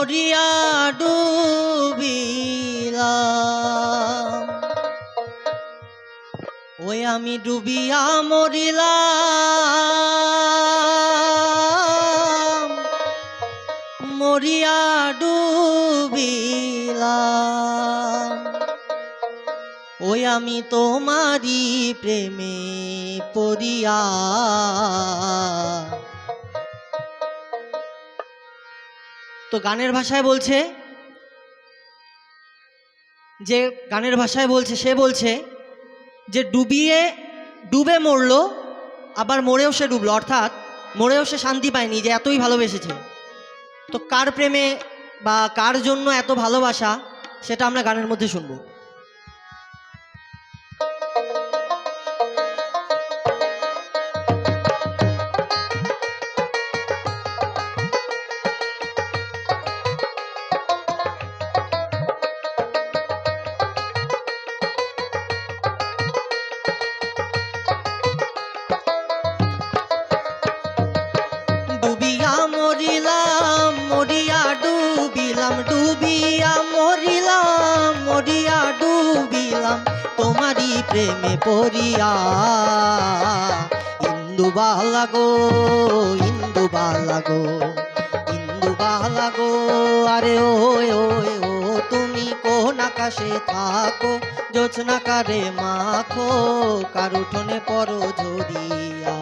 মরিয়া ডুবিলাম, ওই আমি ডুবিয়া মরিলাম, মরিয়া ডুবিলাম, ওই আমি তোমারি প্রেমে পড়িয়া। তো গানের ভাষায় বলছে যে সে বলছে যে ডুবে মরলো, আবার মরেও সে ডুবলো, অর্থাৎ মরেও সে শান্তি পায়নি, যে এতই ভালোবেসেছে। তো কার প্রেমে বা কার জন্য এত ভালোবাসা, সেটা আমরা গানের মধ্যে শুনবো। ডুবিয়া মরিলাম, মরিয়া ডুবিলাম, ডুবিয়া মরিলাম, মরিয়া ডুবিলাম, তোমারই প্রেমে পড়িয়া। ইন্দুবালা গো, ইন্দুবালা গো, ইন্দুবালা গো, আরে ওই ওই ও তুমি কোন আকাশে থাকো, জোছনা কারে মাখো, কার উঠোনে পড়ো ঝরিয়া,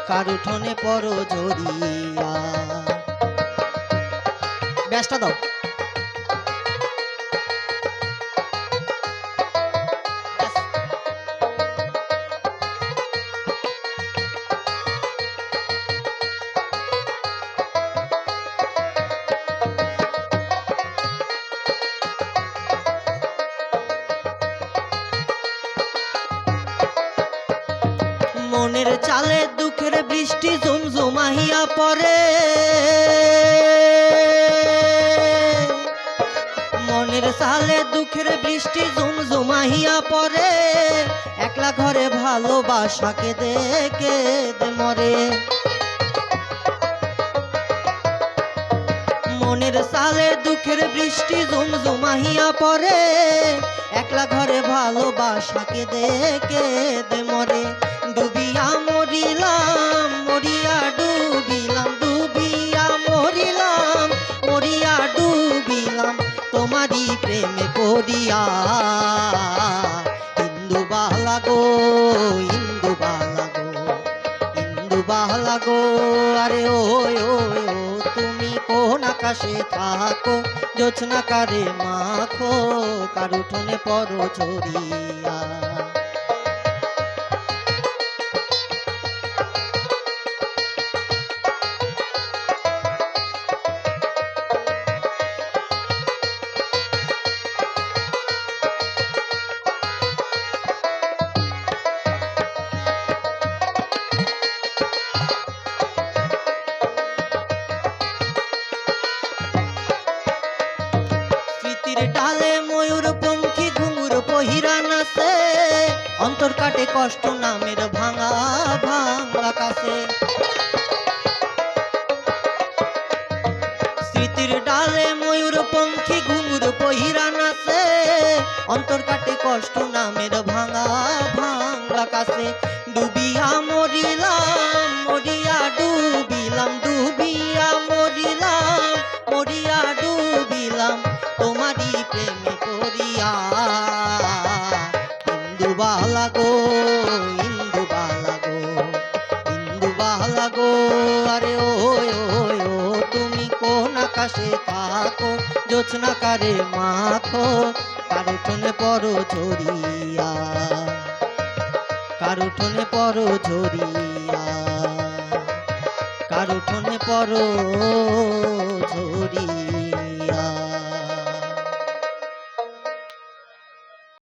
কার উঠোনে পড়ো ঝরিয়া। ব্যাসটা দাও। মনের চালে দুঃখের বৃষ্টি ঝুমঝুমাহিয়া পড়ে, মনের চালে দুঃখের বৃষ্টি ঝুমঝুমাহিয়া পড়ে, একলা ঘরে ভালোবাসাকে দেখে মরে। মনের চালে দুঃখের বৃষ্টি ঝুমঝুমাহিয়া পড়ে, একলা ঘরে ভালোবাসাকে দেখে মরে। ডুবিয়া মরিলাম, মরিয়া ডুবিলাম, ডুবিয়া মরিলাম, মরিয়া ডুবিলাম, তোমারই প্রেমে পড়িয়া। ইন্দুবালা গো, ইন্দুবালা গো, ইন্দুবালা গো, আরে ওই ওই ও তুমি কোন আকাশে থাকো, জোছনা কারে মাখো, কার উঠোনে পড়ো ঝরিয়া। ডালে ময়ূর পঙ্খী ঘুঙুর পহিরা নাচে, অন্তর কাটে কষ্ট নামের ভাঙা ভাঙা কাছে। স্মৃতির ডালে ময়ূর পঙ্খী ঘুঙুর পহিরা নাচে, অন্তর কাটে কষ্ট নামের ভাঙা ভাঙা কাছে। ডুবিয়া মরিলাম, মরিয়া ডুবিলাম, ডুবিয়া মরিলাম, মরিয়া ডুবিলাম, তোমারই প্রেমে পড়িয়া। ইন্দুবালা গো, ইন্দুবালা গো, ইন্দুবালা গো, আরে ওই ওই ও তুমি কোন আকাশে থাকো, জোছনা কারে মাখো, কার উঠোনে পড়ো ঝরিয়া, কার উঠোনে পড়ো ঝরিয়া, কার উঠোনে পড়ো ঝরিয়া।